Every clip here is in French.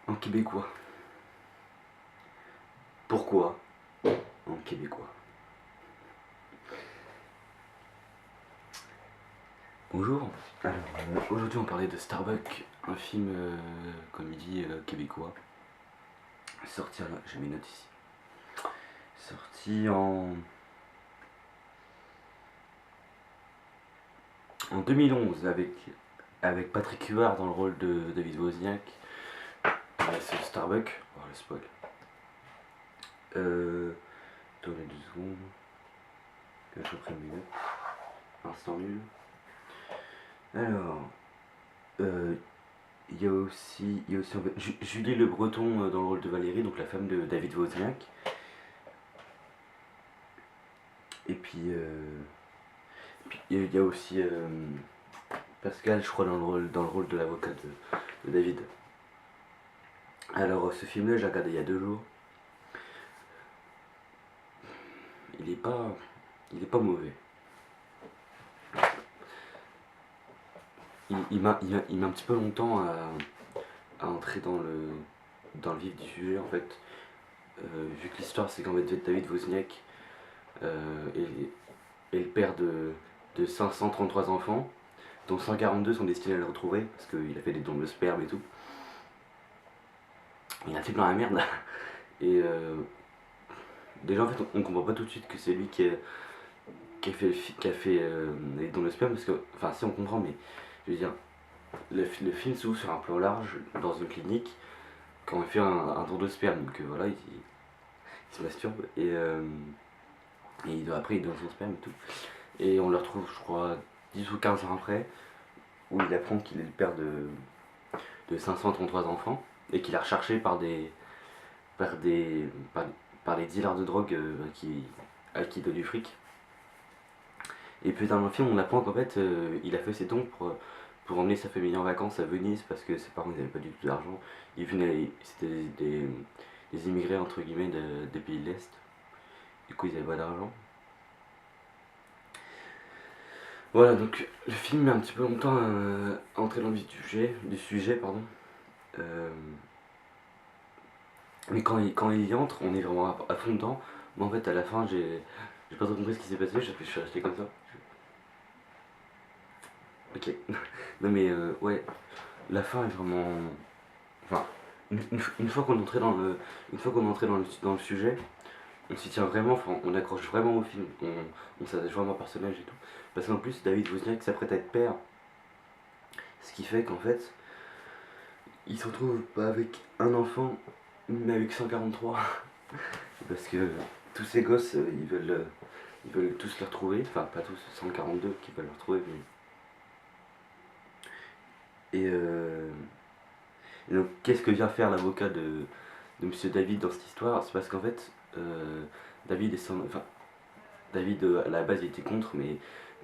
En québécois. Pourquoi en québécois? Bonjour. Alors, aujourd'hui on parlait de Starbuck, un film comédie québécois. Sorti, alors, j'ai mes notes ici. Sorti en 2011 avec Patrick Huard dans le rôle de David Wozniak. C'est Starbuck. Oh, le spoil. Attendez 2 secondes. Que je reprenne mes notes. Instant nul. Alors, il y a aussi en fait, Julie Le Breton dans le rôle de Valérie, donc la femme de David Wozniak. Et puis il y a aussi Pascal, je crois, dans le rôle de l'avocat de David. Alors ce film-là, j'ai regardé il y a 2 jours. Il est pas mauvais. Il m'a un petit peu longtemps à entrer dans le vif du sujet en fait. Vu que l'histoire c'est qu'en fait David Wozniak est le père de 533 enfants, dont 142 sont destinés à le retrouver parce qu'il a fait des dons de sperme et tout. Il a fait plein la merde. Et déjà en fait on comprend pas tout de suite que c'est lui qui a fait les dons de sperme parce que, enfin si on comprend, mais je veux dire, le film s'ouvre sur un plan large dans une clinique quand il fait un don de sperme, donc voilà, il se masturbe et après il donne son sperme et tout. Et on le retrouve, je crois, 10 ou 15 ans après, où il apprend qu'il est le père de 533 enfants et qu'il est recherché par des, par, par les dealers de drogue à qui il donne du fric. Et puis dans le film, on apprend qu'en fait, il a fait ses dons pour emmener sa famille en vacances à Venise parce que ses parents n'avaient pas du tout d'argent. C'était des immigrés entre guillemets des pays de l'Est. Du coup, ils n'avaient pas d'argent. Voilà, donc le film met un petit peu longtemps à entrer dans le vif du sujet, pardon. Euh, mais quand il y entre, on est vraiment à fond dedans. Mais en fait, à la fin, j'ai pas trop compris ce qui s'est passé. Je suis resté comme ça. Ok. Non mais ouais, la fin est vraiment. Enfin, une fois qu'on est entré dans le sujet, on s'y tient vraiment, enfin, on accroche vraiment au film, on s'attache vraiment au personnage et tout. Parce qu'en plus, David Wozniak s'apprête à être père, ce qui fait qu'en fait, il se retrouve pas avec un enfant, mais avec 143. Parce que tous ces gosses, ils veulent tous le retrouver, enfin pas tous, 142 qui veulent le retrouver, mais. Et donc, qu'est-ce que vient faire l'avocat de Monsieur David dans cette histoire? C'est parce qu'en fait, David David à la base il était contre, mais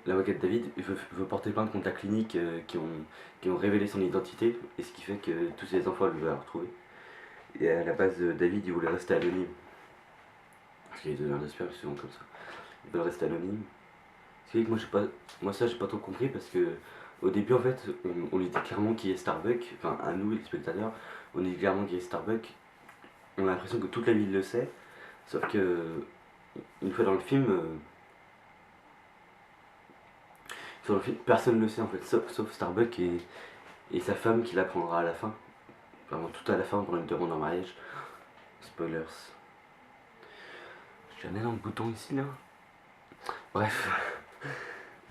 l'avocat de David veut porter plainte contre la clinique qui ont révélé son identité, et ce qui fait que tous ses enfants veulent la retrouver. Et à la base, David il voulait rester anonyme, parce qu'il est donneur d'espoir, souvent comme ça. Il veut rester anonyme. Ce qui fait que moi ça j'ai pas trop compris parce que au début en fait on lui dit clairement qui est Starbuck, enfin à nous les spectateurs, on dit clairement qui est Starbuck. On a l'impression que toute la ville le sait, sauf que une fois dans le film, personne ne le sait en fait, sauf Starbuck et sa femme qui l'apprendra à la fin, vraiment tout à la fin pour une demande en mariage. Spoilers. J'ai un énorme bouton ici là. Bref.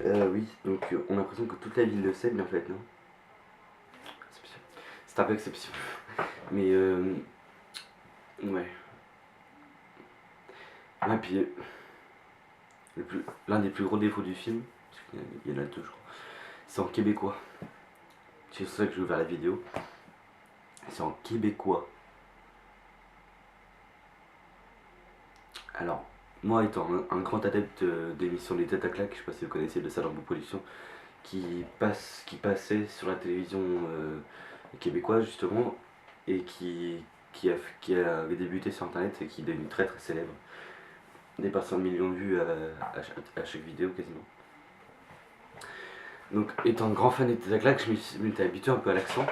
Oui, donc on a l'impression que toute la ville le sait, mais en fait non. Starbucks c'est possible. Mais ouais. Et puis l'un des plus gros défauts du film, parce qu'il y en a 2 je crois, c'est en québécois. C'est pour ça que j'ai ouvert la vidéo. C'est en québécois. Alors, moi étant un grand adepte d'émissions des têtes à claques, je sais pas si vous connaissez de Salon de Production, qui passait sur la télévision québécoise justement, et qui avait débuté sur internet et qui est devenu très très célèbre, dépassant le million de vues à chaque vidéo quasiment. Donc étant grand fan des têtes à claques, je m'étais habitué un peu à l'accent,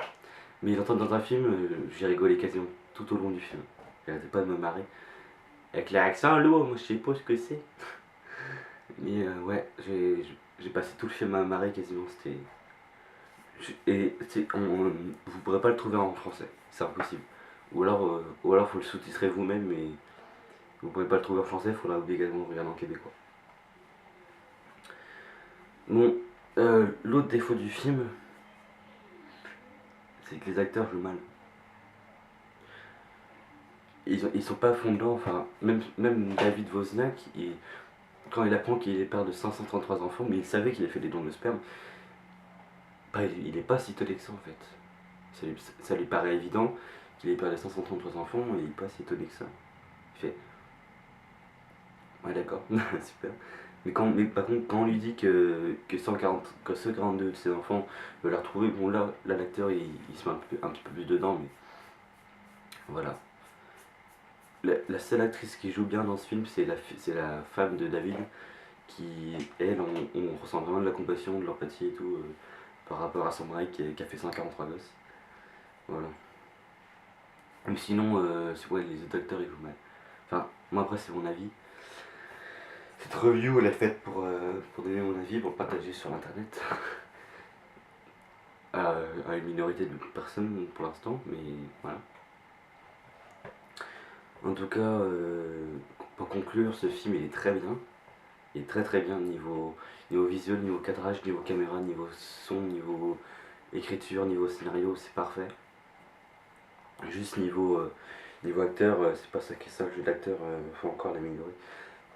Mais il entend dans un film, j'ai rigolé quasiment tout au long du film. J'arrêtais pas de me marrer. Avec les accents lourds, moi je sais pas ce que c'est. Mais ouais, j'ai passé tout le film à me marrer quasiment. C'était. Et vous pourrez pas le trouver en français, c'est impossible. Ou alors faut le sous-titrer vous-même, mais vous pourrez pas le trouver en français, il faudra obligatoirement le regarder en québécois. Bon, l'autre défaut du film, c'est que les acteurs jouent mal. Ils sont pas fondants, enfin, même David Wozniak, quand il apprend qu'il est père de 533 enfants, mais il savait qu'il a fait des dons de sperme, bah, il est pas si étonné que ça en fait. Ça lui paraît évident qu'il est père de 533 enfants, et il est pas si étonné que ça. Il fait, ouais d'accord, super. Mais par contre, quand on lui dit que 142 de ses enfants veulent la retrouver, bon là l'acteur il se met un petit peu plus dedans, mais voilà. La seule actrice qui joue bien dans ce film, c'est la femme de David, qui, elle, on ressent vraiment de la compassion, de l'empathie et tout, par rapport à son mari qui a fait 143 gosses. Voilà. Mais sinon, ouais, les autres acteurs ils jouent mal. Enfin, moi après c'est mon avis. Cette review elle est faite pour donner mon avis, pour le partager sur internet à une minorité de personnes pour l'instant, mais voilà. En tout cas, pour conclure, ce film il est très bien. Il est très très bien niveau visuel, niveau cadrage, niveau caméra, niveau son, niveau écriture, niveau scénario, c'est parfait. Juste niveau acteur, c'est pas ça qui est ça, le jeu d'acteur, faut encore l'améliorer.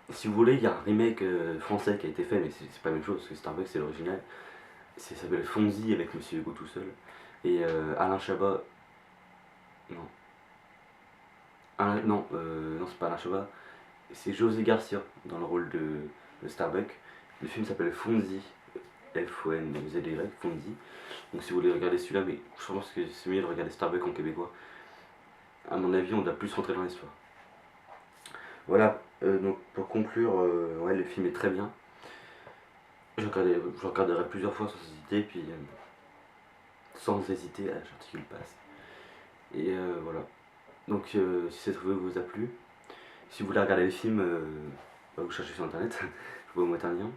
Si vous voulez, il y a un remake français qui a été fait, mais c'est pas la même chose, parce que Starbucks c'est l'original. Ça s'appelle Fonzie avec Monsieur Hugo tout seul. Et Alain Chabat. Non. Non, c'est pas Alain Chabat. C'est José Garcia dans le rôle de Starbucks. Le film s'appelle Fonzie. F-O-N-Z-Y, Fonzie. Donc si vous voulez regarder celui-là, mais je pense que c'est mieux de regarder Starbucks en québécois. À mon avis, on doit plus rentrer dans l'histoire. Voilà, donc pour conclure, ouais, le film est très bien. Je regarderai plusieurs fois sans hésiter, puis sans hésiter, j'articule passe. Et voilà. Donc si cette revue vous a plu, si vous voulez regarder le film, bah, vous cherchez sur internet, je vous mettre un lien.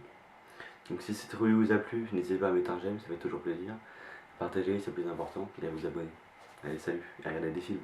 Donc si cette revue vous a plu, n'hésitez pas à mettre un j'aime, ça fait toujours plaisir. Partagez, c'est le plus important, et à vous abonner. Allez, salut, et regardez des films.